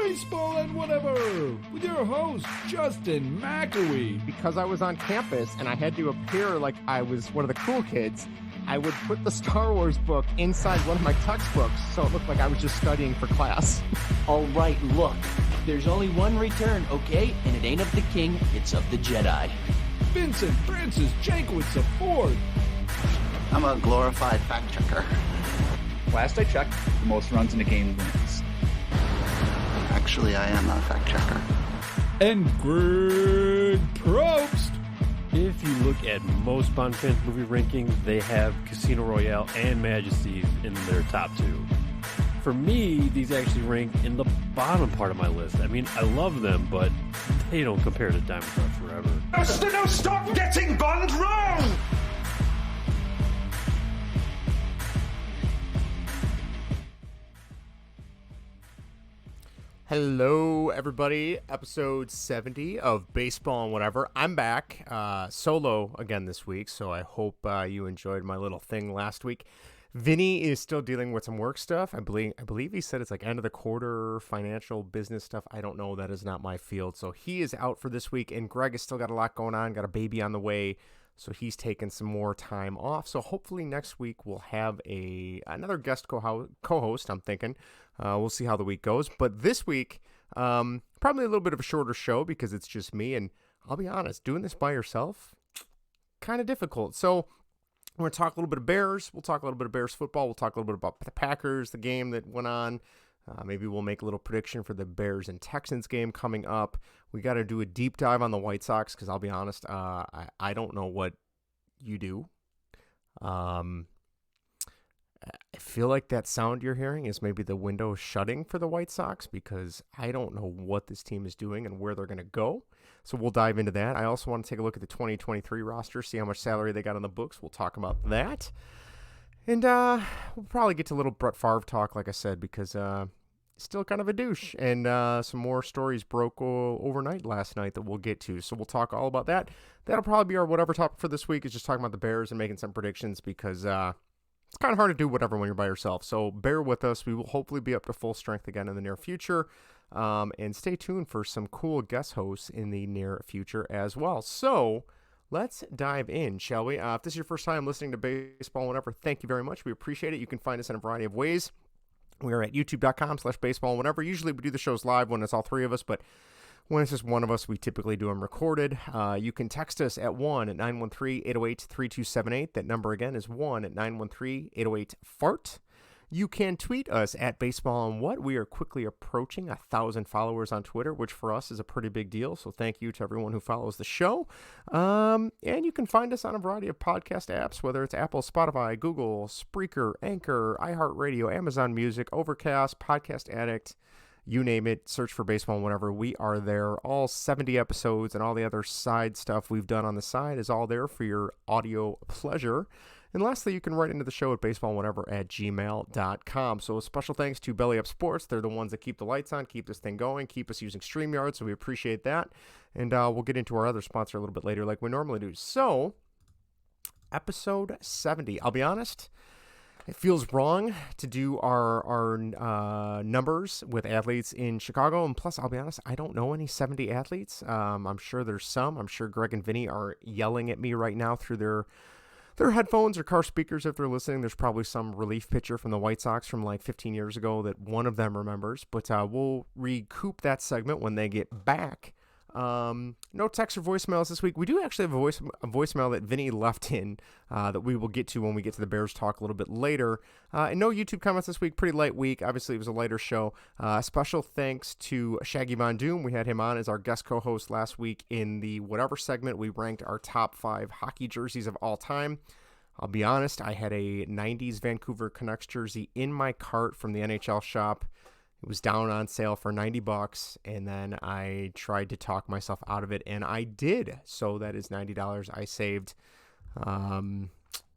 Baseball and Whatever, with your host, Justin McAwee. Because I was on campus and I had to appear like I was one of the cool kids, I would put the Star Wars book inside one of my textbooks so it looked like I was just studying for class. All right, look, there's only one return, okay? And it ain't of the king, it's of the Jedi. Vincent Francis Jankowitz IV. I'm a glorified fact checker. Last I checked, the most runs in a game wins. Actually, I am a fact checker. And Greg Probst. If you look at most Bond fans movie rankings, they have Casino Royale and Majesty in their top two. For me, these actually rank in the bottom part of my list. I mean, I love them, but they don't compare to Diamonds Are Forever. No, stop getting Bond wrong! Hello, everybody. Episode 70 of Baseball and Whatever. I'm back solo again this week, so I hope you enjoyed my little thing last week. Vinny is still dealing with some work stuff. I believe he said it's like end of the quarter financial business stuff. I don't know. That is not my field. So he is out for this week, and Greg has still got a lot going on, got a baby on the way. So he's taking some more time off. So hopefully next week we'll have another guest co-host, I'm thinking. We'll see how the week goes. But this week, probably a little bit of a shorter show because it's just me. And I'll be honest, doing this by yourself, kind of difficult. So we're going to talk a little bit of Bears. We'll talk a little bit of Bears football. We'll talk a little bit about the Packers, the game that went on. Maybe we'll make a little prediction for the Bears and Texans game coming up. We got to do a deep dive on the White Sox because I'll be honest, I don't know what you do. I feel like that sound you're hearing is maybe the window shutting for the White Sox because I don't know what this team is doing and where they're going to go. So we'll dive into that. I also want to take a look at the 2023 roster, see how much salary they got on the books. We'll talk about that. And we'll probably get to a little Brett Favre talk, like I said, because still kind of a douche. And some more stories broke overnight last night that we'll get to. So we'll talk all about that. That'll probably be our whatever topic for this week is just talking about the Bears and making some predictions because it's kind of hard to do whatever when you're by yourself. So bear with us. We will hopefully be up to full strength again in the near future. And stay tuned for some cool guest hosts in the near future as well. So let's dive in, shall we? If this is your first time listening to Baseball and Whatever, thank you very much. We appreciate it. You can find us in a variety of ways. We are at youtube.com/baseball and whatever. Usually we do the shows live when it's all three of us, but when it's just one of us, we typically do them recorded. You can text us at 1-913-808-3278. That number again is 1-913-808-FART. You can tweet us at Baseball and What. We are quickly approaching 1,000 followers on Twitter, which for us is a pretty big deal. So thank you to everyone who follows the show. And you can find us on a variety of podcast apps, whether it's Apple, Spotify, Google, Spreaker, Anchor, iHeartRadio, Amazon Music, Overcast, Podcast Addict, you name it. Search for Baseball and Whatever. We are there. All 70 episodes and all the other side stuff we've done on the side is all there for your audio pleasure. And lastly, you can write into the show at baseballwhatever@gmail.com. So special thanks to Belly Up Sports. They're the ones that keep the lights on, keep this thing going, keep us using StreamYard, so we appreciate that. And we'll get into our other sponsor a little bit later like we normally do. So, episode 70. I'll be honest, it feels wrong to do our numbers with athletes in Chicago. And plus, I'll be honest, I don't know any 70 athletes. I'm sure there's some. I'm sure Greg and Vinny are yelling at me right now through their headphones or car speakers if they're listening. There's probably some relief pitcher from the White Sox from like 15 years ago that one of them remembers. But we'll recoup that segment when they get back. No text or voicemails this week. We do actually have a voicemail that Vinny left in that we will get to when we get to the Bears talk a little bit later. And no YouTube comments this week. Pretty light week. Obviously, it was a lighter show. Special thanks to Shaggy Von Doom. We had him on as our guest co-host last week in the whatever segment. We ranked our top 5 hockey jerseys of all time. I'll be honest, I had a 90s Vancouver Canucks jersey in my cart from the NHL shop. It was down on sale for $90, and then I tried to talk myself out of it, and I did. So that is $90 I saved.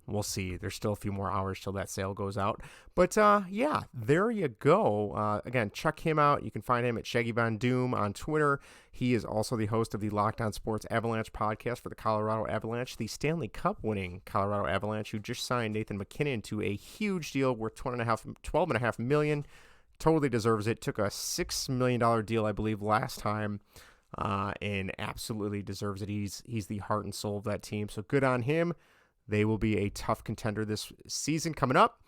We'll see. There's still a few more hours till that sale goes out. But, yeah, there you go. Again, check him out. You can find him at Shaggy Von Doom on Twitter. He is also the host of the Locked On Sports Avalanche podcast for the Colorado Avalanche, the Stanley Cup winning Colorado Avalanche, who just signed Nathan MacKinnon to a huge deal worth $12.5 million Totally deserves it. Took a $6 million deal, I believe, last time, and absolutely deserves it. He's the heart and soul of that team, so good on him. They will be a tough contender this season coming up.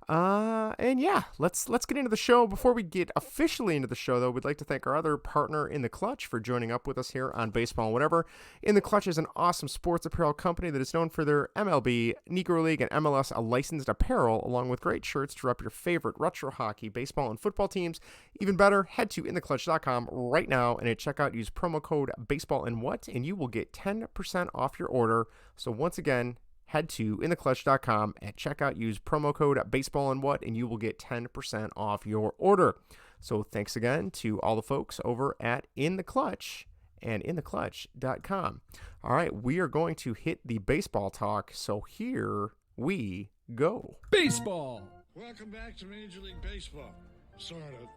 And yeah, let's get into the show. Before we get officially into the show, though, we'd like to thank our other partner, In the Clutch, for joining up with us here on Baseball and Whatever. In the Clutch is an awesome sports apparel company that is known for their MLB, Negro League, and MLS licensed apparel, along with great shirts to rep your favorite retro hockey, baseball, and football teams. Even better, head to intheclutch.com right now, and at checkout, use promo code BASEBALLANDWHAT, and you will get 10% off your order. So once again, head to intheclutch.com at checkout, use promo code BASEBALLANDWHAT, and you will get 10% off your order. So thanks again to all the folks over at In the Clutch and intheclutch.com. All right, we are going to hit the baseball talk, so here we go. Baseball. Welcome back to Major League Baseball. Sort of.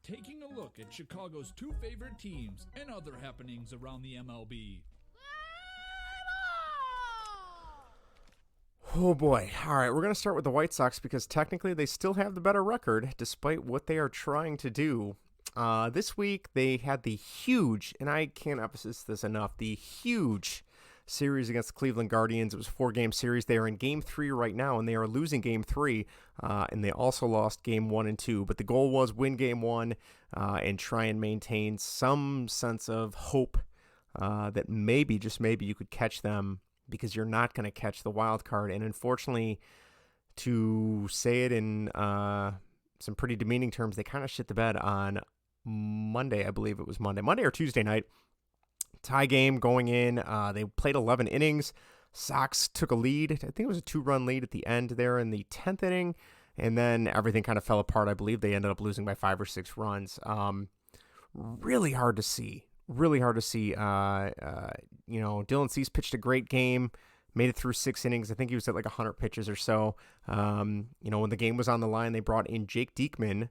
Taking a look at Chicago's two favorite teams and other happenings around the MLB. Oh boy. All right, we're going to start with the White Sox because technically they still have the better record despite what they are trying to do. This week they had the huge, and I can't emphasize this enough, the huge series against the Cleveland Guardians. It was a 4-game series. They are in Game 3 right now, and they are losing Game 3, and they also lost Game 1 and 2. But the goal was win Game 1 and try and maintain some sense of hope that maybe, just maybe, you could catch them, because you're not going to catch the wild card. And unfortunately, to say it in some pretty demeaning terms, they kind of shit the bed on Monday. I believe it was Monday or Tuesday night. Tie game going in. They played 11 innings. Sox took a lead. I think it was a 2-run lead at the end there in the 10th inning. And then everything kind of fell apart. I believe they ended up losing by 5 or 6 runs. Really hard to see. Dylan Cease pitched a great game, made it through 6 innings. I think he was at like 100 pitches or so. When the game was on the line, they brought in Jake Diekman,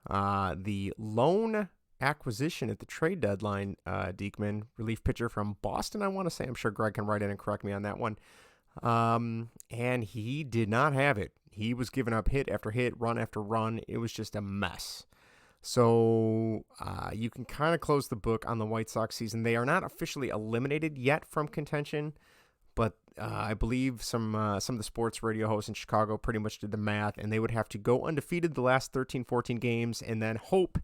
the lone acquisition at the trade deadline. Diekman, relief pitcher from Boston, I want to say. I'm sure Greg can write in and correct me on that one. And he did not have it. He was giving up hit after hit, run after run. It was just a mess. So you can kind of close the book on the White Sox season. They are not officially eliminated yet from contention, but I believe some of the sports radio hosts in Chicago pretty much did the math, and they would have to go undefeated the last 13, 14 games and then hope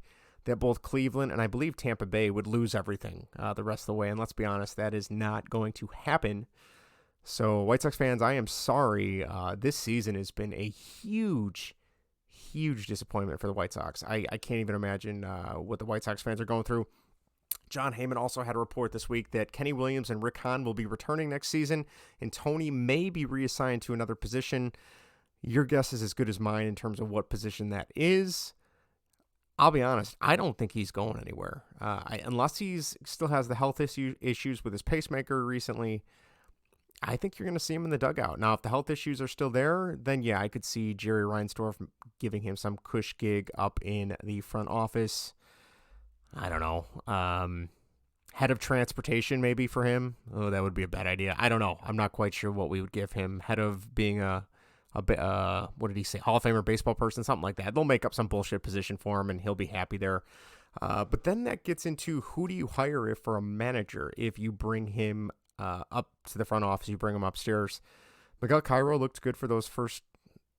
that both Cleveland and I believe Tampa Bay would lose everything the rest of the way. And let's be honest, that is not going to happen. So White Sox fans, I am sorry. This season has been a huge disappointment for the White Sox. I can't even imagine what the White Sox fans are going through. John Heyman also had a report this week that Kenny Williams and Rick Hahn will be returning next season, and Tony may be reassigned to another position. Your guess is as good as mine in terms of what position that is. I'll be honest, I don't think he's going anywhere. Unless he's still has the health issues with his pacemaker recently, I think you're going to see him in the dugout. Now, if the health issues are still there, then yeah, I could see Jerry Reinsdorf giving him some cush gig up in the front office. I don't know. Head of transportation maybe for him. Oh, that would be a bad idea. I don't know. I'm not quite sure what we would give him. Head of being what did he say? Hall of Famer baseball person, something like that. They'll make up some bullshit position for him and he'll be happy there. But then that gets into who do you hire for a manager if you bring him up to the front office, you bring him upstairs. Miguel Cairo looked good for those first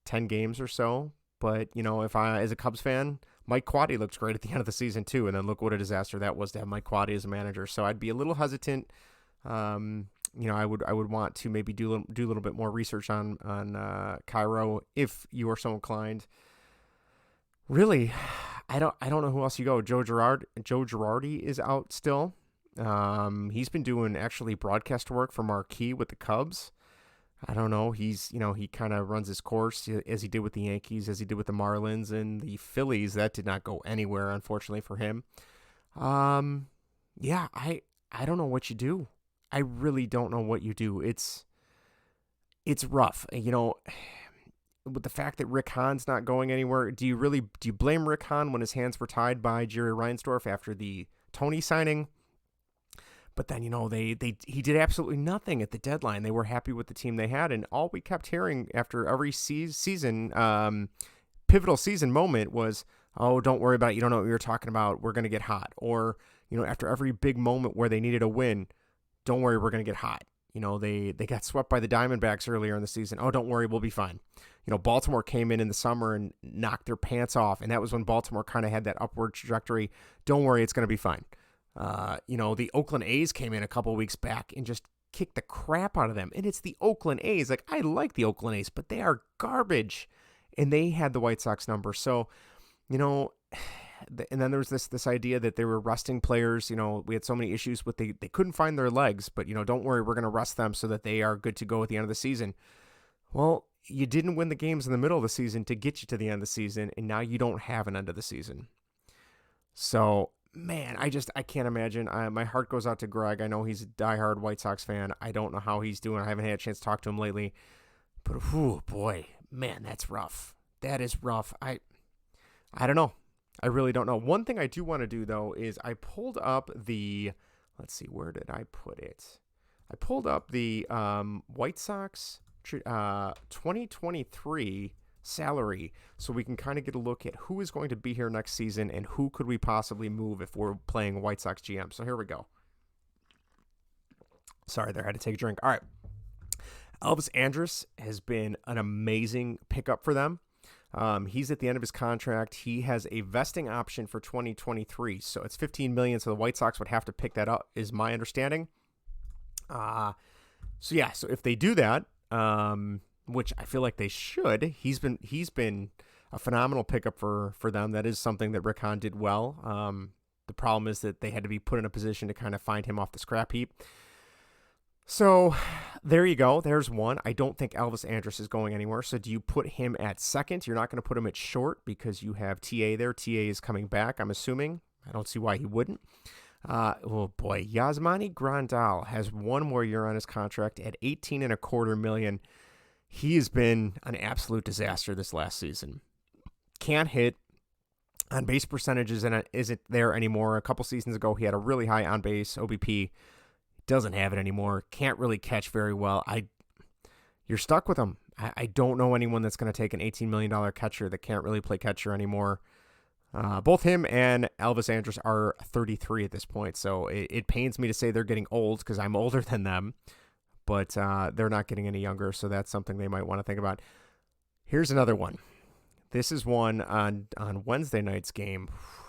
10 games or so, but if I, as a Cubs fan, Mike Quade looked great at the end of the season too, and then look what a disaster that was to have Mike Quade as a manager. So I'd be a little hesitant. I would want to maybe do a little bit more research on Cairo if you are so inclined. Really, I don't know who else you go. Joe Girardi is out still. He's been doing actually broadcast work for Marquee with the Cubs. I don't know. He kind of runs his course as he did with the Yankees, as he did with the Marlins and the Phillies. That did not go anywhere, unfortunately for him. Yeah, I don't know what you do. I really don't know what you do. It's rough. With the fact that Rick Hahn's not going anywhere, do you blame Rick Hahn when his hands were tied by Jerry Reinsdorf after the Tony signing? But then, he did absolutely nothing at the deadline. They were happy with the team they had, and all we kept hearing after every season, pivotal season moment was, oh, don't worry about it. You don't know what you're talking about. We're going to get hot. Or, after every big moment where they needed a win, don't worry, we're going to get hot. They got swept by the Diamondbacks earlier in the season. Oh, don't worry, we'll be fine. Baltimore came in the summer and knocked their pants off, and that was when Baltimore kind of had that upward trajectory. Don't worry, it's going to be fine. The Oakland A's came in a couple weeks back and just kicked the crap out of them. And it's the Oakland A's. Like, I like the Oakland A's, but they are garbage. And they had the White Sox number. So, and then there was this idea that they were resting players. We had so many issues with they couldn't find their legs, but don't worry, we're going to rest them so that they are good to go at the end of the season. Well, you didn't win the games in the middle of the season to get you to the end of the season, and now you don't have an end of the season. So, man, I can't imagine. My heart goes out to Greg. I know he's a diehard White Sox fan. I don't know how he's doing. I haven't had a chance to talk to him lately, but oh boy, man, that's rough. That is rough. I don't know. I really don't know. One thing I do want to do, though, is I pulled up let's see, where did I put it? I pulled up the White Sox 2023 salary so we can kind of get a look at who is going to be here next season and who could we possibly move if we're playing White Sox GM. So here we go. Sorry there, I had to take a drink. All right. Elvis Andrus has been an amazing pickup for them. He's at the end of his contract. He has a vesting option for 2023, so it's $15 million. So the White Sox would have to pick that up, is my understanding. So if they do that, which I feel like they should, he's been a phenomenal pickup for them. That is something that Rick Hahn did well. The problem is that they had to be put in a position to kind of find him off the scrap heap. So there you go. There's one. I don't think Elvis Andrus is going anywhere. So do you put him at second? You're not going to put him at short because you have TA there. TA is coming back, I'm assuming. I don't see why he wouldn't. Oh boy, Yasmani Grandal has one more year on his contract at $18.25 million. He has been an absolute disaster this last season. Can't hit. On base percentages isn't there anymore. A couple seasons ago, he had a really high on base OBP. Doesn't have it anymore. Can't really catch very well. You're stuck with him. I don't know anyone that's going to take an $18 million catcher that can't really play catcher anymore. Both him and Elvis Andrus are 33 at this point, so it pains me to say they're getting old because I'm older than them, but they're not getting any younger, so that's something they might want to think about. Here's another one. This is one on Wednesday night's game.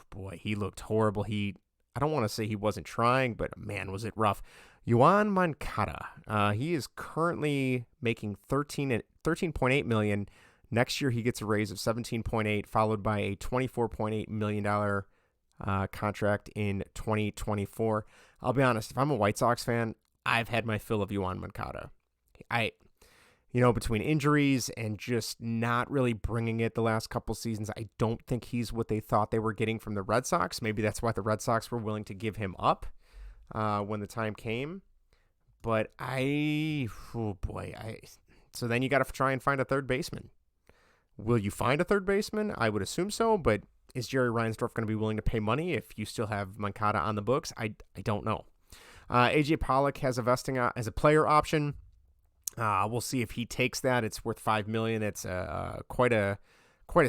Boy, he looked horrible. I don't want to say he wasn't trying, but man, was it rough. Yoan Moncada. He is currently making $13.8 million. Next year, he gets a raise of $17.8, followed by a $24.8 million contract in 2024. I'll be honest, if I'm a White Sox fan, I've had my fill of Yoan Moncada. Between injuries and just not really bringing it the last couple seasons, I don't think he's what they thought they were getting from the Red Sox. Maybe that's why the Red Sox were willing to give him up when the time came. But so then you got to try and find a third baseman. Will you find a third baseman? I would assume so, but is Jerry Reinsdorf going to be willing to pay money if you still have Moncada on the books? I don't know. AJ Pollock has a vesting as a player option. We'll see if he takes that. It's worth $5 million. It's quite a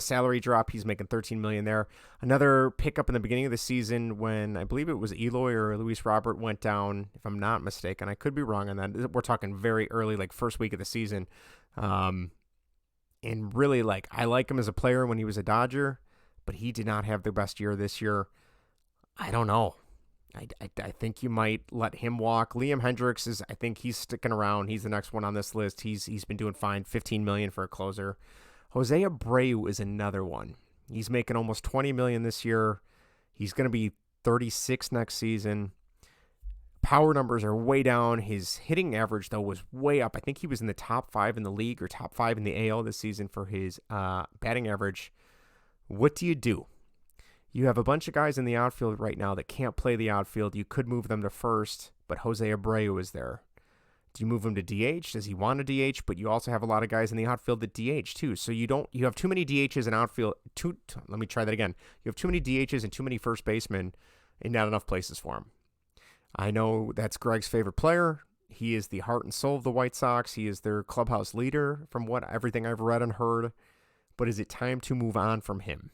salary drop. He's making $13 million there. Another pickup in the beginning of the season when I believe it was Eloy or Luis Robert went down, if I'm not mistaken. I could be wrong on that. We're talking very early, like first week of the season. And really, I like him as a player when he was a Dodger, but he did not have the best year this year. I don't know. I think you might let him walk. Liam Hendricks I think he's sticking around. He's the next one on this list. He's been doing fine. $15 million for a closer. Jose Abreu is another one. He's making almost $20 million this year. He's going to be 36 next season. Power numbers are way down. His hitting average, though, was way up. I think he was in the top 5 in the league or top 5 in the AL this season for his batting average. What do? You have a bunch of guys in the outfield right now that can't play the outfield. You could move them to first, but Jose Abreu is there. Do you move him to DH? Does he want to DH? But you also have a lot of guys in the outfield that DH too. So you have too many DHs in outfield. Let me try that again. You have too many DHs and too many first basemen and not enough places for him. I know that's Greg's favorite player. He is the heart and soul of the White Sox. He is their clubhouse leader from everything I've read and heard. But is it time to move on from him?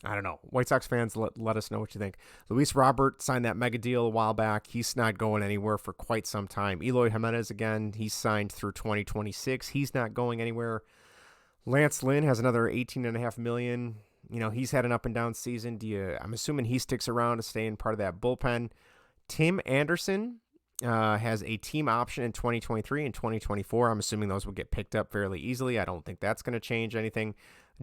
I don't know. White Sox fans, let us know what you think. Luis Robert signed that mega deal a while back. He's not going anywhere for quite some time. Eloy Jimenez, again, he's signed through 2026. He's not going anywhere. Lance Lynn has another $18.5 million. He's had an up and down season. I'm assuming he sticks around to stay in part of that bullpen. Tim Anderson has a team option in 2023 and 2024. I'm assuming those will get picked up fairly easily. I don't think that's going to change anything.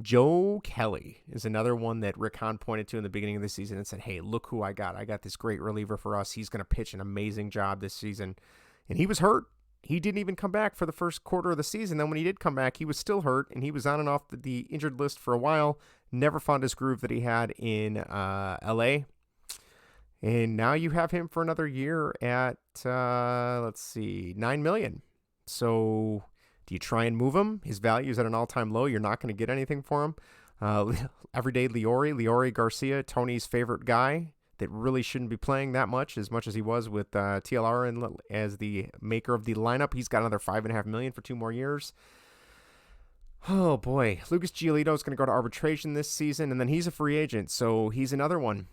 Joe Kelly is another one that Rick Hahn pointed to in the beginning of the season and said, hey, look who I got. I got this great reliever for us. He's going to pitch an amazing job this season. And he was hurt. He didn't even come back for the first quarter of the season. Then when he did come back, he was still hurt, and he was on and off the injured list for a while. Never found his groove that he had in L.A., and now you have him for another year at, $9 million. So do you try and move him? His value is at an all-time low. You're not going to get anything for him. Everyday Leori Garcia, Tony's favorite guy that really shouldn't be playing that much as he was with TLR and as the maker of the lineup. He's got another $5.5 million for 2 more years. Oh, boy. Lucas Giolito is going to go to arbitration this season, and then he's a free agent, so he's another one.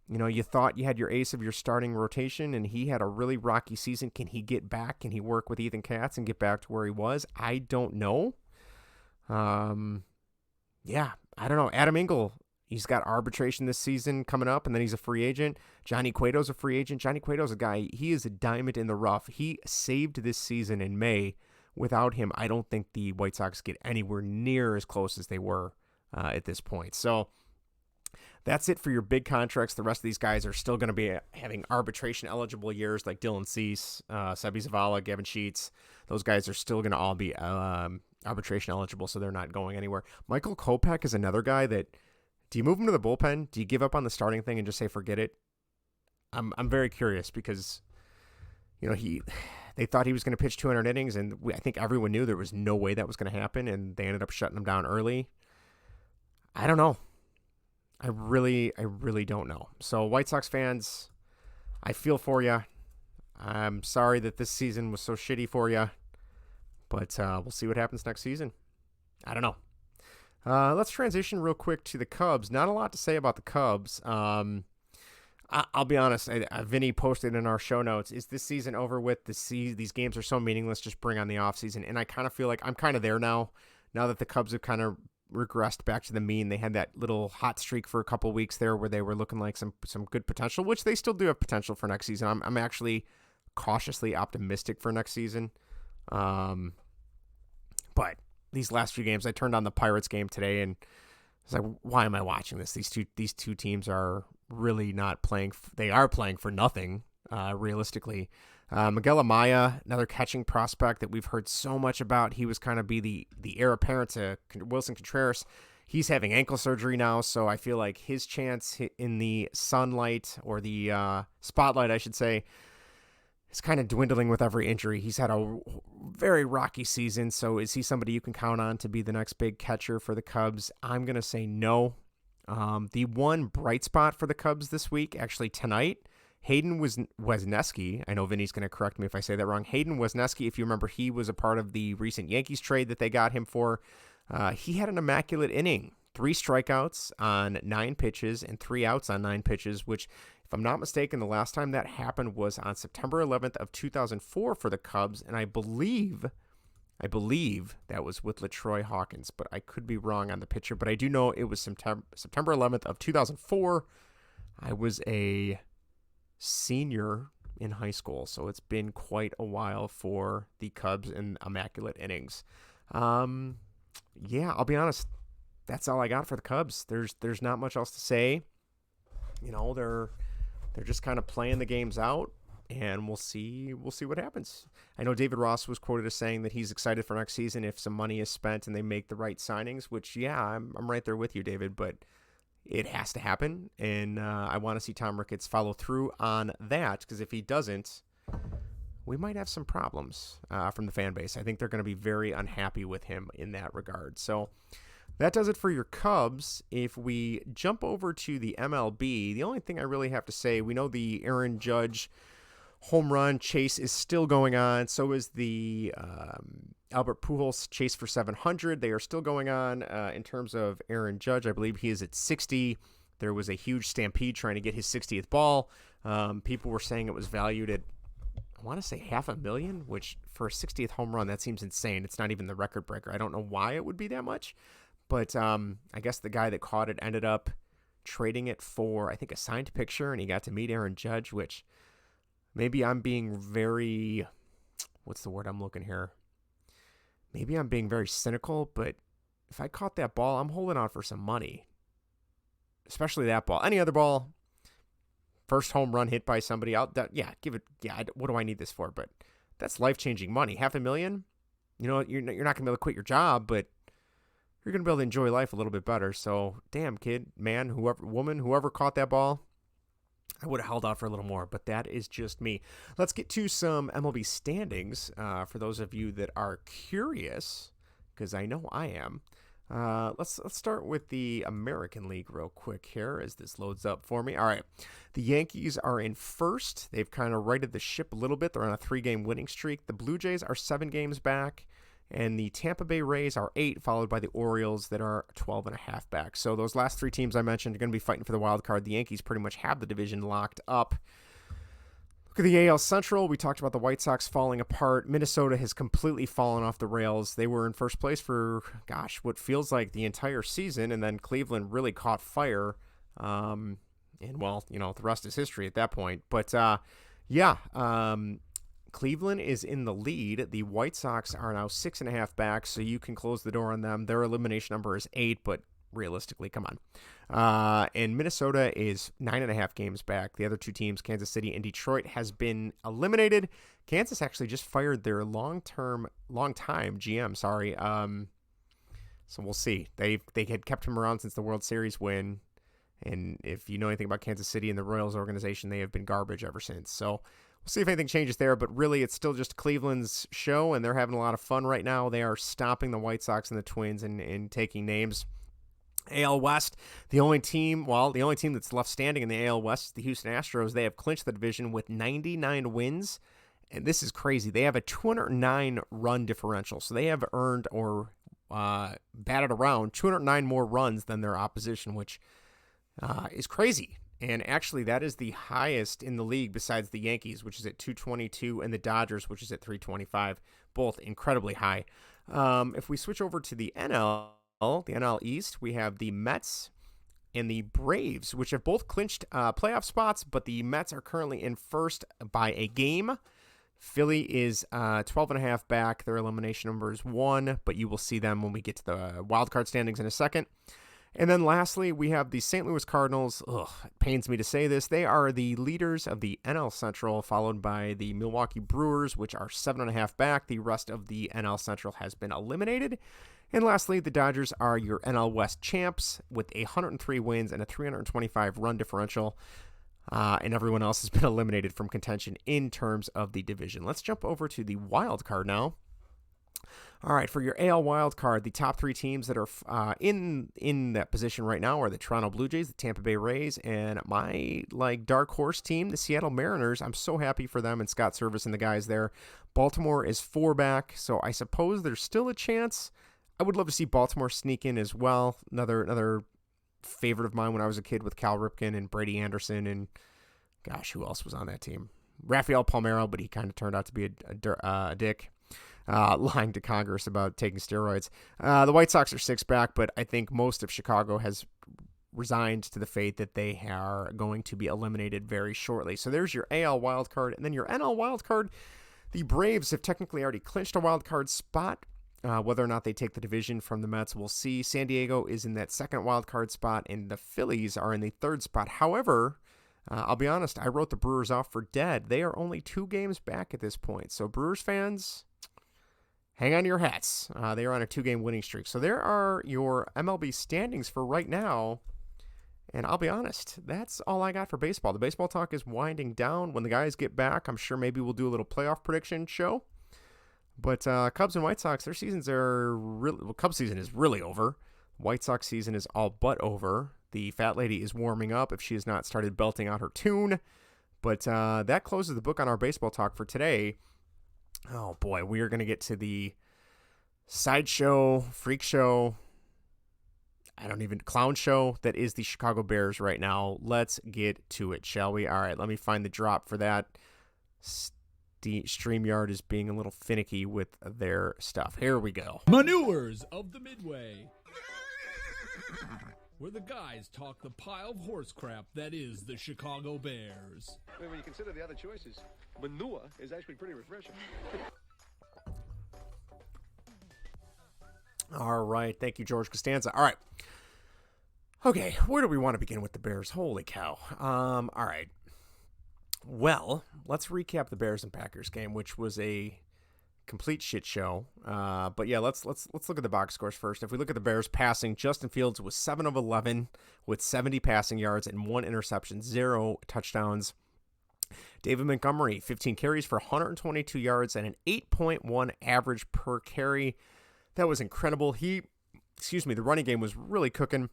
You thought you had your ace of your starting rotation, and he had a really rocky season. Can he get back? Can he work with Ethan Katz and get back to where he was? I don't know. Yeah, I don't know. Adam Engel, he's got arbitration this season coming up, and then he's a free agent. Johnny Cueto's a free agent. Johnny Cueto's a guy, he is a diamond in the rough. He saved this season in May. Without him, I don't think the White Sox get anywhere near as close as they were at this point. So that's it for your big contracts. The rest of these guys are still going to be having arbitration-eligible years, like Dylan Cease, Sebi Zavala, Gavin Sheets. Those guys are still going to all be arbitration-eligible, so they're not going anywhere. Michael Kopech is another guy that, do you move him to the bullpen? Do you give up on the starting thing and just say, forget it? I'm very curious because, they thought he was going to pitch 200 innings, and I think everyone knew there was no way that was going to happen, and they ended up shutting him down early. I don't know. I really don't know. So, White Sox fans, I feel for you. I'm sorry that this season was so shitty for you, but we'll see what happens next season. I don't know. Let's transition real quick to the Cubs. Not a lot to say about the Cubs. I'll be honest. Vinny posted in our show notes, is this season over with? These games are so meaningless. Just bring on the offseason. And I kind of feel like I'm kind of there now that the Cubs have kind of regressed back to the mean. They had that little hot streak for a couple weeks there where they were looking like some good potential, which they still do have potential for next season. I'm actually cautiously optimistic for next season. But these last few games, I turned on the Pirates game today and I was like, why am I watching this? These two teams are really not playing. They are playing for nothing, realistically. Miguel Amaya, another catching prospect that we've heard so much about. He was kind of be the heir apparent to Wilson Contreras. He's having ankle surgery now, so I feel like his chance in the sunlight or the spotlight, I should say, is kind of dwindling with every injury. He's had a very rocky season, so is he somebody you can count on to be the next big catcher for the Cubs? I'm going to say no. The one bright spot for the Cubs this week, actually tonight, Hayden Wesneski. I know Vinny's going to correct me if I say that wrong. Hayden Wesneski, if you remember, he was a part of the recent Yankees trade that they got him for. He had an immaculate inning, 3 strikeouts on 9 pitches and 3 outs on 9 pitches, which, if I'm not mistaken, the last time that happened was on September 11th of 2004 for the Cubs, and I believe that was with LaTroy Hawkins, but I could be wrong on the pitcher. But I do know it was September 11th of 2004. I was a senior in high school, so it's been quite a while for the Cubs in immaculate innings. Yeah, I'll be honest, that's all I got for the Cubs. There's not much else to say. They're just kind of playing the games out, and we'll see what happens. I know David Ross was quoted as saying that he's excited for next season if some money is spent and they make the right signings, which, yeah, I'm right there with you, David, but it has to happen, and I want to see Tom Ricketts follow through on that, because if he doesn't, we might have some problems from the fan base. I think they're going to be very unhappy with him in that regard. So that does it for your Cubs. If we jump over to the MLB, the only thing I really have to say, we know the Aaron Judge home run chase is still going on. So is the Albert Pujols chased for 700. They are still going on in terms of Aaron Judge. I believe he is at 60. There was a huge stampede trying to get his 60th ball. People were saying it was valued at, I want to say $500,000, which for a 60th home run, that seems insane. It's not even the record breaker. I don't know why it would be that much, but I guess the guy that caught it ended up trading it for, I think, a signed picture, and he got to meet Aaron Judge, which maybe I'm being very, what's the word I'm looking here? Maybe I'm being very cynical, but if I caught that ball, I'm holding on for some money, especially that ball. Any other ball, first home run hit by somebody out, give it. Yeah, what do I need this for? But that's life-changing money. $500,000. You know, you're not gonna be able to quit your job, but you're gonna be able to enjoy life a little bit better. So, damn, kid, man, whoever caught that ball, I would have held out for a little more, but that is just me. Let's get to some MLB standings for those of you that are curious, because I know I am. Let's start with the American League real quick here as this loads up for me. All right, the Yankees are in first. They've kind of righted the ship a little bit. They're on a 3-game winning streak. The Blue Jays are 7 games back, and the Tampa Bay Rays are 8, followed by the Orioles that are 12.5 back. So those last 3 teams I mentioned are going to be fighting for the wild card. The Yankees pretty much have the division locked up. Look at the AL Central. We talked about the White Sox falling apart. Minnesota has completely fallen off the rails. They were in first place for, what feels like the entire season, and then Cleveland really caught fire. And, well, the rest is history at that point. But, Cleveland is in the lead. The White Sox are now 6.5 back, so you can close the door on them. Their elimination number is 8, but realistically, come on. And Minnesota is 9.5 games back. The other 2 teams, Kansas City and Detroit, has been eliminated. Kansas actually just fired their long-time GM. So we'll see. They had kept him around since the World Series win. And if you know anything about Kansas City and the Royals organization, they have been garbage ever since. So we'll see if anything changes there, but really it's still just Cleveland's show, and they're having a lot of fun right now. They are stopping the White Sox and the Twins and taking names. AL West, the only team that's left standing in the AL West is the Houston Astros. They have clinched the division with 99 wins, and this is crazy. They have a 209 run differential, so they have earned or batted around 209 more runs than their opposition, which is crazy. And actually, that is the highest in the league besides the Yankees, which is at 222, and the Dodgers, which is at 325, both incredibly high. If we switch over to the NL East, we have the Mets and the Braves, which have both clinched playoff spots, but the Mets are currently in first by a game. Philly is 12.5 back. Their elimination number is 1, but you will see them when we get to the wild card standings in a second. And then lastly, we have the St. Louis Cardinals. It pains me to say this. They are the leaders of the NL Central, followed by the Milwaukee Brewers, which are 7.5 back. The rest of the NL Central has been eliminated. And lastly, the Dodgers are your NL West champs with 103 wins and a 325 run differential. And everyone else has been eliminated from contention in terms of the division. Let's jump over to the wild card now. All right, for your AL wild card, the top 3 teams that are in that position right now are the Toronto Blue Jays, the Tampa Bay Rays, and my dark horse team, the Seattle Mariners. I'm so happy for them and Scott Service and the guys there. Baltimore is 4 back, so I suppose there's still a chance. I would love to see Baltimore sneak in as well. Another favorite of mine when I was a kid with Cal Ripken and Brady Anderson and, who else was on that team? Rafael Palmeiro, but he kind of turned out to be a dick. Lying to Congress about taking steroids. The White Sox are 6 back, but I think most of Chicago has resigned to the fate that they are going to be eliminated very shortly. So there's your AL wildcard. And then your NL wildcard, the Braves have technically already clinched a wildcard spot. Whether or not they take the division from the Mets, we'll see. San Diego is in that second wildcard spot, and the Phillies are in the third spot. However, I'll be honest, I wrote the Brewers off for dead. They are only 2 games back at this point. So Brewers fans, hang on to your hats. They are on a 2-game winning streak. So there are your MLB standings for right now. And I'll be honest, that's all I got for baseball. The baseball talk is winding down. When the guys get back, I'm sure maybe we'll do a little playoff prediction show. But Cubs and White Sox, their seasons are really... Well, Cubs season is really over. White Sox season is all but over. The fat lady is warming up if she has not started belting out her tune. But that closes the book on our baseball talk for today. Oh, boy, we are going to get to the sideshow, freak show, clown show that is the Chicago Bears right now. Let's get to it, shall we? All right, let me find the drop for that. StreamYard is being a little finicky with their stuff. Here we go. Manures of the Midway, where the guys talk the pile of horse crap that is the Chicago Bears. When you consider the other choices, manure is actually pretty refreshing. All right. Thank you, George Costanza. All right. Okay. Where do we want to begin with the Bears? Holy cow. All right. Well, let's recap the Bears and Packers game, which was a complete shit show. But yeah, let's look at the box scores first. If we look at the Bears passing, Justin Fields was 7 of 11 with 70 passing yards and 1 interception, 0 touchdowns. David Montgomery, 15 carries for 122 yards and an 8.1 average per carry. That was incredible. The running game was really cooking.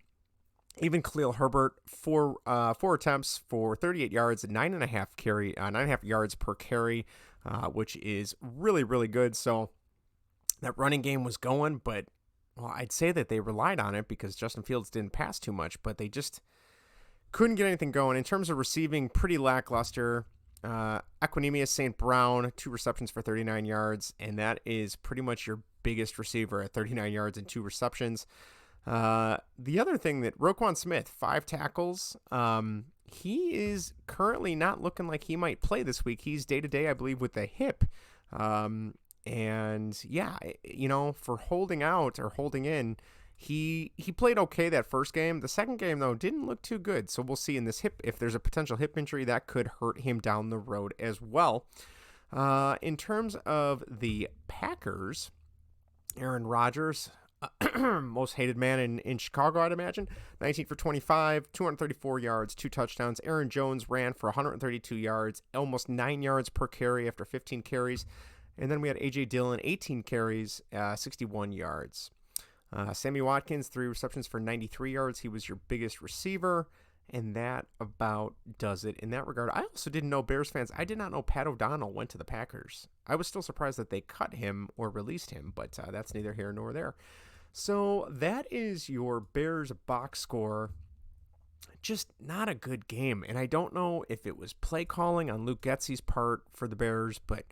Even Khalil Herbert, four attempts for 38 yards, 9.5 yards per carry, which is really, really good. So that running game was going, but I'd say that they relied on it because Justin Fields didn't pass too much, but they just couldn't get anything going. In terms of receiving, pretty lackluster. Equanimeous St. Brown, 2 receptions for 39 yards, and that is pretty much your biggest receiver at 39 yards and 2 receptions. The other thing that Roquan Smith, 5 tackles, he is currently not looking like he might play this week. He's day-to-day, I believe, with the hip. And yeah, for holding out or holding in, he played okay that first game. The second game, though, didn't look too good. So we'll see in this hip, if there's a potential hip injury, that could hurt him down the road as well. In terms of the Packers, Aaron Rodgers, most hated man in Chicago, I'd imagine. 19 for 25, 234 yards, 2 touchdowns. Aaron Jones ran for 132 yards, almost 9 yards per carry after 15 carries. And then we had A.J. Dillon, 18 carries, 61 yards. Sammy Watkins, 3 receptions for 93 yards. He was your biggest receiver, and that about does it in that regard. I also didn't know, Bears fans, I did not know Pat O'Donnell went to the Packers. I was still surprised that they cut him or released him, but that's neither here nor there. So that is your Bears box score. Just not a good game, and I don't know if it was play calling on Luke Getsy's part for the Bears, but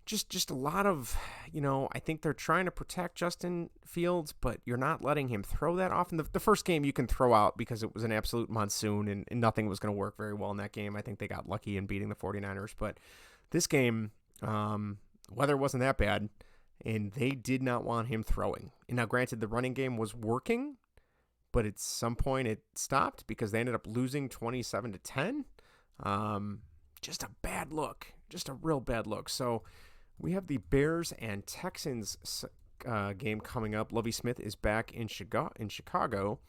just a lot of, I think they're trying to protect Justin Fields, but you're not letting him throw that often. The first game you can throw out because it was an absolute monsoon and nothing was going to work very well in that game. I think they got lucky in beating the 49ers, but this game, weather wasn't that bad, and they did not want him throwing. And now, granted, the running game was working, but at some point it stopped because they ended up losing 27-10. Just a bad look, just a real bad look. So we have the Bears and Texans game coming up. Lovie Smith is back in Chicago.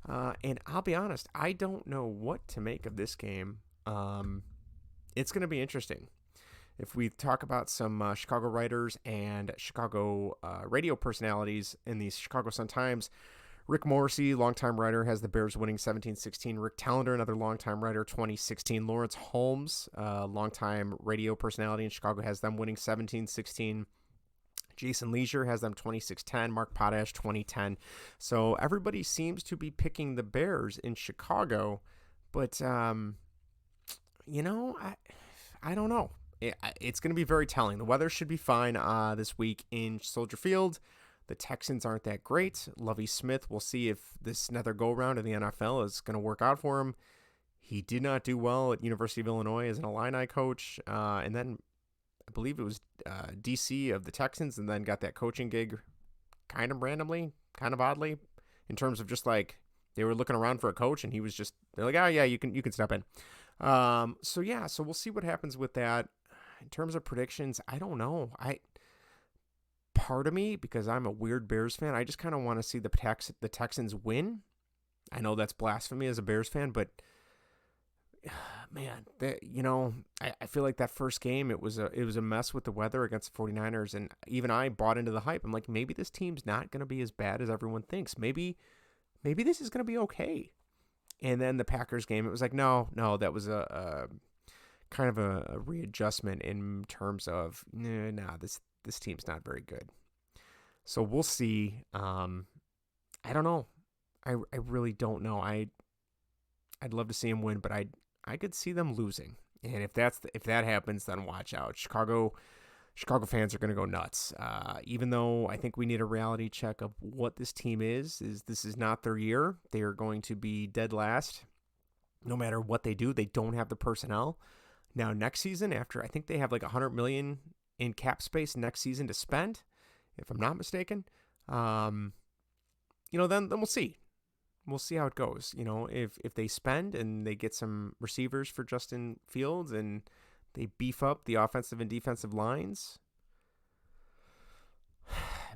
And I'll be honest, I don't know what to make of this game. It's going to be interesting. If we talk about some Chicago writers and Chicago radio personalities in the Chicago Sun-Times, Rick Morrissey, longtime writer, has the Bears winning 17-16. Rick Tallender, another longtime writer, 2016. Lawrence Holmes, longtime radio personality in Chicago, has them winning 17-16. Jason Leisure has them 26-10. Mark Potash, 2010. So everybody seems to be picking the Bears in Chicago. But, I don't know. It's going to be very telling. The weather should be fine this week in Soldier Field. The Texans aren't that great. Lovie Smith, we'll see if this another go-around in the NFL is going to work out for him. He did not do well at University of Illinois as an Illini coach. And then I believe it was DC of the Texans, and then got that coaching gig kind of randomly, kind of oddly, in terms of just like they were looking around for a coach, and he was just, they're like, oh, yeah, you can step in. So we'll see what happens with that. In terms of predictions, I don't know. Part of me, because I'm a weird Bears fan, I just kind of want to see the Texans win. I know that's blasphemy as a Bears fan, but man, I feel like that first game, it was a mess with the weather against the 49ers, and even I bought into the hype. I'm like, maybe this team's not going to be as bad as everyone thinks. Maybe this is going to be okay. And then the Packers game, it was like, no, that was a kind of a readjustment in terms of, this team's not very good. So we'll see. I don't know. I really don't know. I'd love to see them win, but I could see them losing. And if that happens, then watch out. Chicago fans are going to go nuts. Even though I think we need a reality check of what this team is this is not their year. They are going to be dead last. No matter what they do, they don't have the personnel. Now next season, after I think they have like $100 million in cap space next season to spend, if I'm not mistaken. Then we'll see. We'll see how it goes. If they spend and they get some receivers for Justin Fields and they beef up the offensive and defensive lines,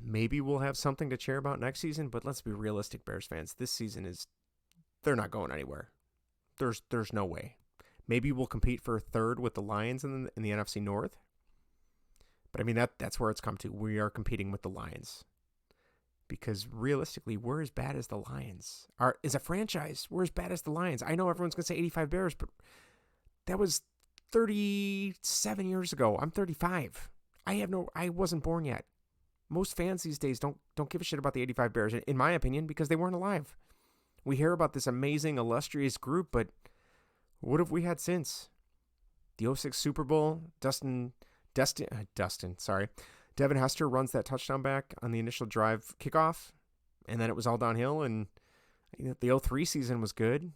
maybe we'll have something to cheer about next season. But let's be realistic, Bears fans. This season they're not going anywhere. There's no way. Maybe we'll compete for third with the Lions in the NFC North. But I mean, that's where it's come to. We are competing with the Lions. Because realistically, we're as bad as the Lions. As a franchise, we're as bad as the Lions. I know everyone's going to say 85 Bears, but that was 37 years ago. I'm 35. I wasn't born yet. Most fans these days don't give a shit about the 85 Bears, in my opinion, because they weren't alive. We hear about this amazing, illustrious group, but what have we had since? The 06 Super Bowl, Devin Hester runs that touchdown back on the initial drive kickoff, and then it was all downhill, and the 03 season was good.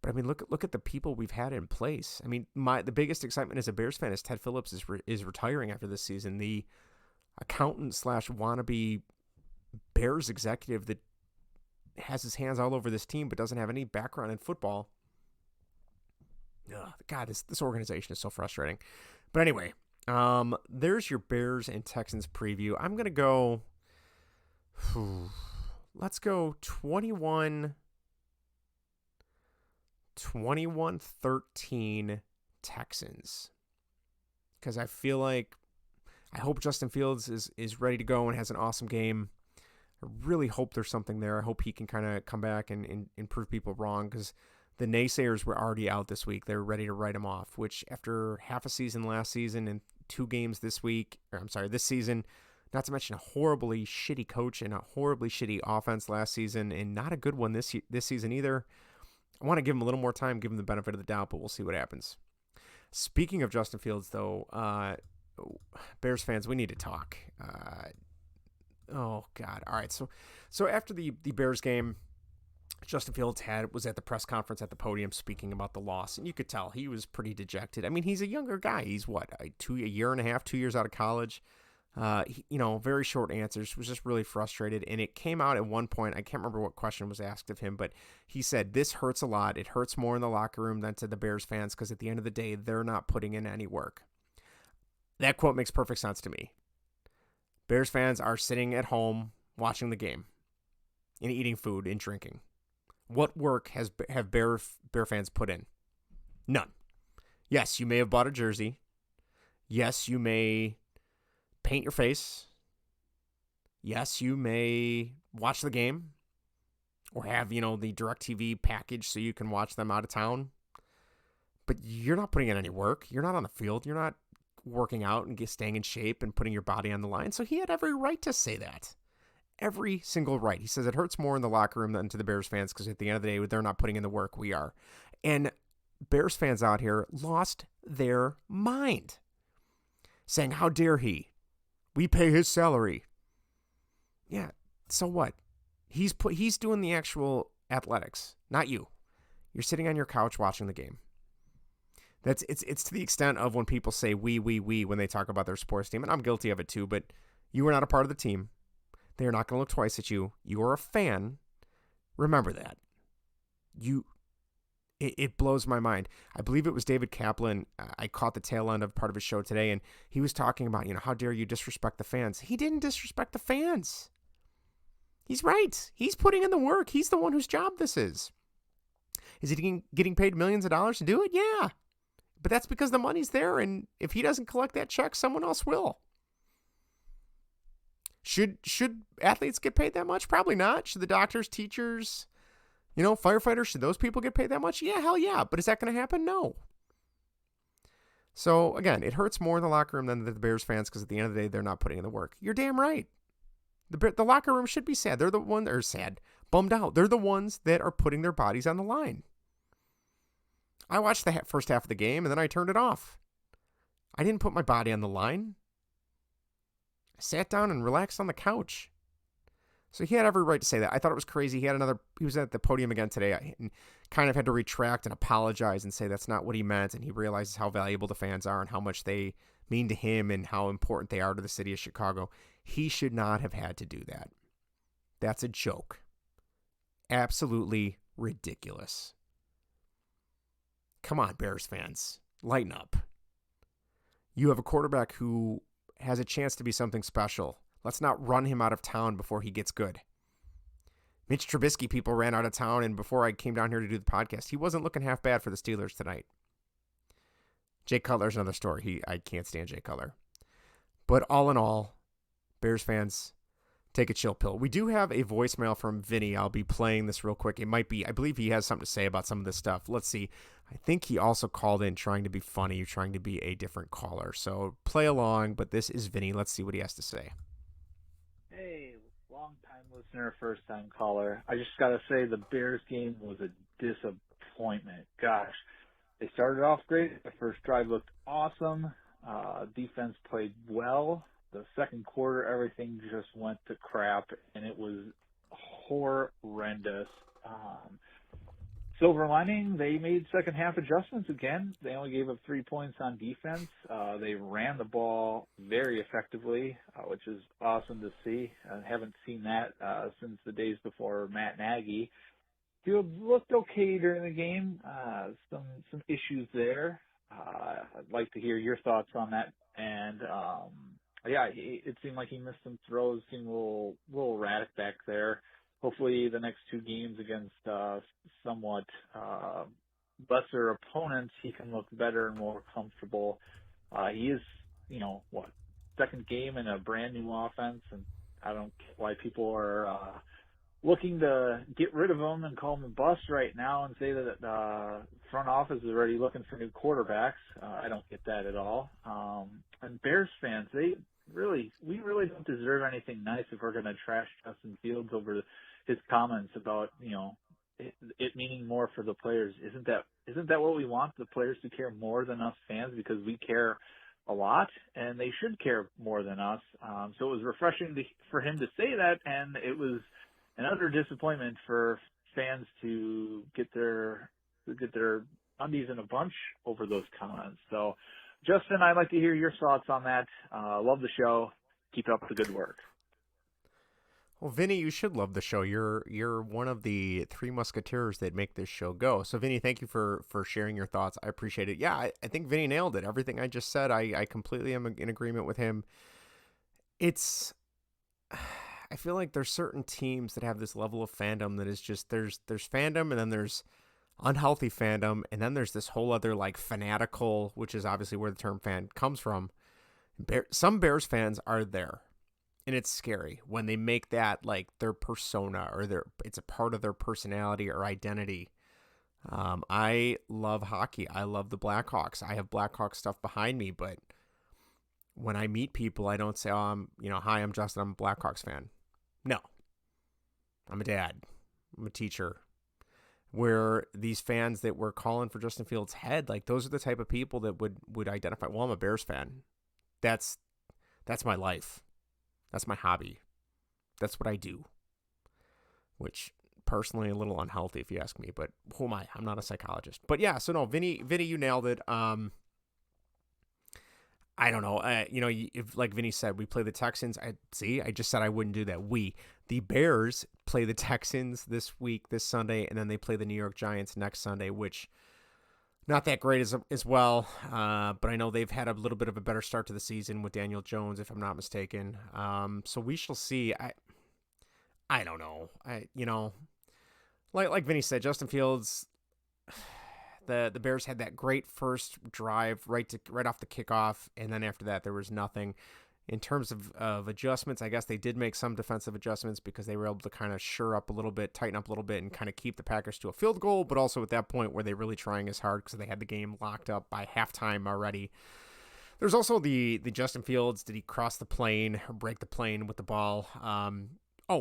But I mean, look at the people we've had in place. I mean, the biggest excitement as a Bears fan is Ted Phillips is retiring after this season. The accountant / wannabe Bears executive that has his hands all over this team but doesn't have any background in football. Ugh, God, this organization is so frustrating. But anyway, there's your Bears and Texans preview. I'm going to go, let's go 21-13 Texans. Because I hope Justin Fields is ready to go and has an awesome game. I really hope there's something there. I hope he can kind of come back and prove people wrong, because the naysayers were already out this week. They were ready to write him off, which after half a season last season and 2 games this season, not to mention a horribly shitty coach and a horribly shitty offense last season, and not a good one this season either. I want to give him a little more time, give him the benefit of the doubt, but we'll see what happens. Speaking of Justin Fields, though, Bears fans, we need to talk. Oh, God. All right, so after the Bears game, Justin Fields was at the press conference at the podium speaking about the loss, and you could tell he was pretty dejected. I mean, he's a younger guy. He's a year and a half, 2 years out of college. Very short answers, was just really frustrated. And it came out at one point, I can't remember what question was asked of him, but he said, "This hurts a lot. It hurts more in the locker room than to the Bears fans, because at the end of the day, they're not putting in any work." That quote makes perfect sense to me. Bears fans are sitting at home watching the game and eating food and drinking. What work have Bear fans put in? None. Yes, you may have bought a jersey. Yes, you may paint your face. Yes, you may watch the game or have, the DirecTV package so you can watch them out of town. But you're not putting in any work. You're not on the field. You're not working out and staying in shape and putting your body on the line. So he had every right to say that. Every single right. He says it hurts more in the locker room than to the Bears fans, because at the end of the day, they're not putting in the work. We are. And Bears fans out here lost their mind, saying, "How dare he? We pay his salary." Yeah, so what? He's doing the actual athletics, not you. You're sitting on your couch watching the game. It's to the extent of when people say we when they talk about their sports team, and I'm guilty of it too, but you are not a part of the team. They are not going to look twice at you. You are a fan. Remember that. It blows my mind. I believe it was David Kaplan. I caught the tail end of part of his show today, and he was talking about, how dare you disrespect the fans. He didn't disrespect the fans. He's right. He's putting in the work. He's the one whose job this is. Is he getting paid millions of dollars to do it? Yeah. But that's because the money's there, and if he doesn't collect that check, someone else will. Should athletes get paid that much? Probably not. Should the doctors, teachers, firefighters, should those people get paid that much? Yeah, hell yeah. But is that going to happen? No. So, again, it hurts more in the locker room than the Bears fans, because at the end of the day, they're not putting in the work. You're damn right. The locker room should be sad. They're the one that are sad, bummed out. They're the ones that are putting their bodies on the line. I watched the first half of the game, and then I turned it off. I didn't put my body on the line. I sat down and relaxed on the couch. So he had every right to say that. I thought it was crazy. He was at the podium again today and kind of had to retract and apologize and say that's not what he meant. And he realizes how valuable the fans are and how much they mean to him and how important they are to the city of Chicago. He should not have had to do that. That's a joke. Absolutely ridiculous. Come on, Bears fans. Lighten up. You have a quarterback who has a chance to be something special. Let's not run him out of town before he gets good. Mitch Trubisky people ran out of town, and before I came down here to do the podcast, he wasn't looking half bad for the Steelers tonight. Jay Cutler's another story. I can't stand Jay Cutler. But all in all, Bears fans, take a chill pill. We do have a voicemail from Vinny. I'll be playing this real quick. It might be, I believe he has something to say about some of this stuff. Let's see. I think he also called in trying to be funny, trying to be a different caller. So play along, but this is Vinny. Let's see what he has to say. Hey, long-time listener, first-time caller. I just got to say the Bears game was a disappointment. Gosh, they started off great. The first drive looked awesome. Defense played well. The second quarter, everything just went to crap, and it was horrendous. Silver lining, they made second half adjustments again. They only gave up 3 points on defense. They ran the ball very effectively, which is awesome to see. I haven't seen that since the days before Matt Nagy. Field looked okay during the game. Some issues there. I'd like to hear your thoughts on that. And it seemed like he missed some throws, seemed a little erratic back there. Hopefully the next two games against somewhat lesser opponents, he can look better and more comfortable. He is, second game in a brand new offense, and I don't get why people are looking to get rid of him and call him a bust right now and say that front office is already looking for new quarterbacks. I don't get that at all. And Bears fans, we really don't deserve anything nice if we're going to trash Justin Fields over his comments about, it meaning more for the players. Isn't that what we want? The players to care more than us fans, because we care a lot and they should care more than us. So it was refreshing for him to say that, and it was an utter disappointment for fans to get their undies in a bunch over those comments. So, Justin, I'd like to hear your thoughts on that. Love the show. Keep up the good work. Well, Vinny, you should love the show. You're one of the three musketeers that make this show go. So, Vinny, thank you for sharing your thoughts. I appreciate it. Yeah, I think Vinny nailed it. Everything I just said, I completely am in agreement with him. I feel like there's certain teams that have this level of fandom that is just, there's fandom, and then there's unhealthy fandom, and then there's this whole other like fanatical, which is obviously where the term fan comes from. Some Bears fans are there. And it's scary when they make that like their persona, or it's a part of their personality or identity. I love hockey. I love the Blackhawks. I have Blackhawks stuff behind me, but when I meet people, I don't say, hi, I'm Justin, I'm a Blackhawks fan. No. I'm a dad. I'm a teacher. Where these fans that were calling for Justin Fields' head, like those are the type of people that would identify, well, I'm a Bears fan. That's my life. That's my hobby. That's what I do. Which, personally, a little unhealthy if you ask me, but who am I? I'm not a psychologist. But yeah, so no, Vinny, you nailed it. I don't know. If, like Vinny said, we play the Texans. I just said I wouldn't do that. The Bears play the Texans this Sunday, and then they play the New York Giants next Sunday, which not that great as well, but I know they've had a little bit of a better start to the season with Daniel Jones, if I'm not mistaken. So we shall see. I don't know. Like Vinny said, Justin Fields, the Bears had that great first drive right off the kickoff, and then after that there was nothing. In terms of adjustments, I guess they did make some defensive adjustments because they were able to kind of tighten up a little bit, and kind of keep the Packers to a field goal, but also at that point were they really trying as hard because they had the game locked up by halftime already. There's also the Justin Fields. Did he cross the plane or break the plane with the ball?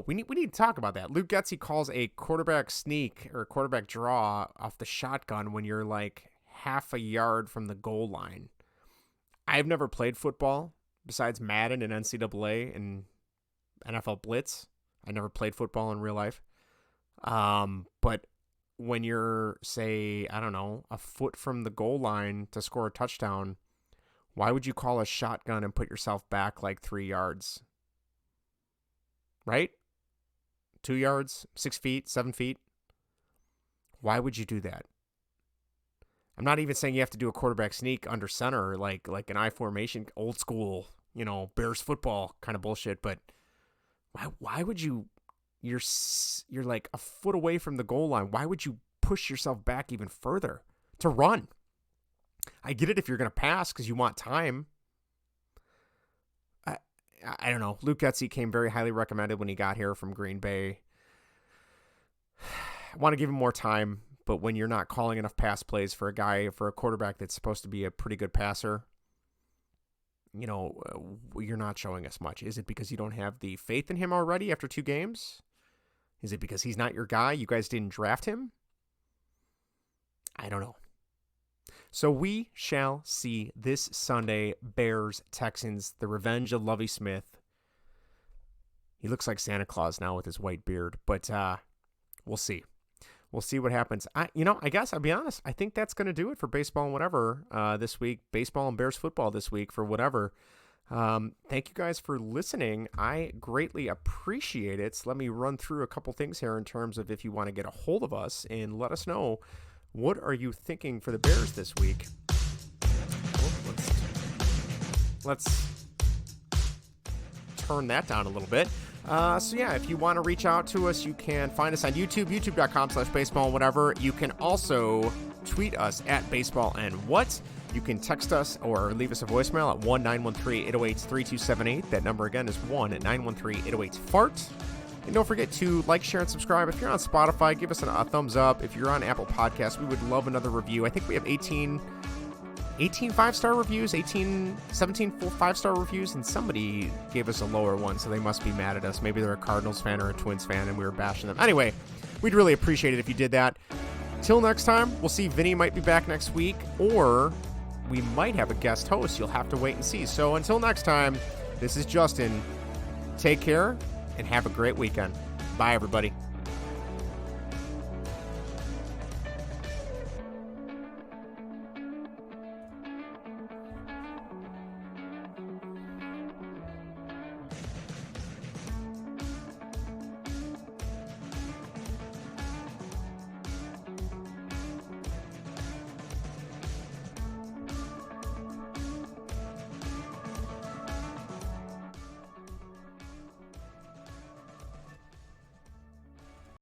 We need to talk about that. Luke Getsy calls a quarterback sneak or quarterback draw off the shotgun when you're like half a yard from the goal line. I've never played football besides Madden and NCAA and NFL Blitz. I never played football in real life. But when you're, say, I don't know, a foot from the goal line to score a touchdown, why would you call a shotgun and put yourself back like 3 yards? Right? 2 yards, 6 feet, 7 feet. Why would you do that? I'm not even saying you have to do a quarterback sneak under center, like an I formation, old school, Bears football kind of bullshit. But why would you? You're like a foot away from the goal line. Why would you push yourself back even further to run? I get it if you're going to pass because you want time. I don't know. Luke Getsy came very highly recommended when he got here from Green Bay. I want to give him more time, but when you're not calling enough pass plays for a quarterback that's supposed to be a pretty good passer, you're not showing us much. Is it because you don't have the faith in him already after 2 games? Is it because he's not your guy? You guys didn't draft him? I don't know. So we shall see this Sunday, Bears, Texans, the revenge of Lovie Smith. He looks like Santa Claus now with his white beard, but we'll see. We'll see what happens. I guess I'll be honest. I think that's going to do it for baseball and whatever this week. Baseball and Bears football this week for whatever. Thank you guys for listening. I greatly appreciate it. So let me run through a couple things here in terms of if you want to get a hold of us and let us know what are you thinking for the Bears this week. Let's turn that down a little bit. If you want to reach out to us, you can find us on YouTube, youtube.com/baseball and whatever. You can also tweet us at baseball and what. You can text us or leave us a voicemail at 1-913-808-3278. That number again is 1-913-808-FART. And don't forget to like, share, and subscribe. If you're on Spotify, give us a thumbs up. If you're on Apple Podcasts, we would love another review. I think we have 18 5-star reviews, 17 5-star reviews, and somebody gave us a lower one, so they must be mad at us. Maybe they're a Cardinals fan or a Twins fan, and we were bashing them. Anyway, we'd really appreciate it if you did that. Till next time, we'll see. Vinny might be back next week, or we might have a guest host. You'll have to wait and see. So until next time, this is Justin. Take care and have a great weekend. Bye, everybody.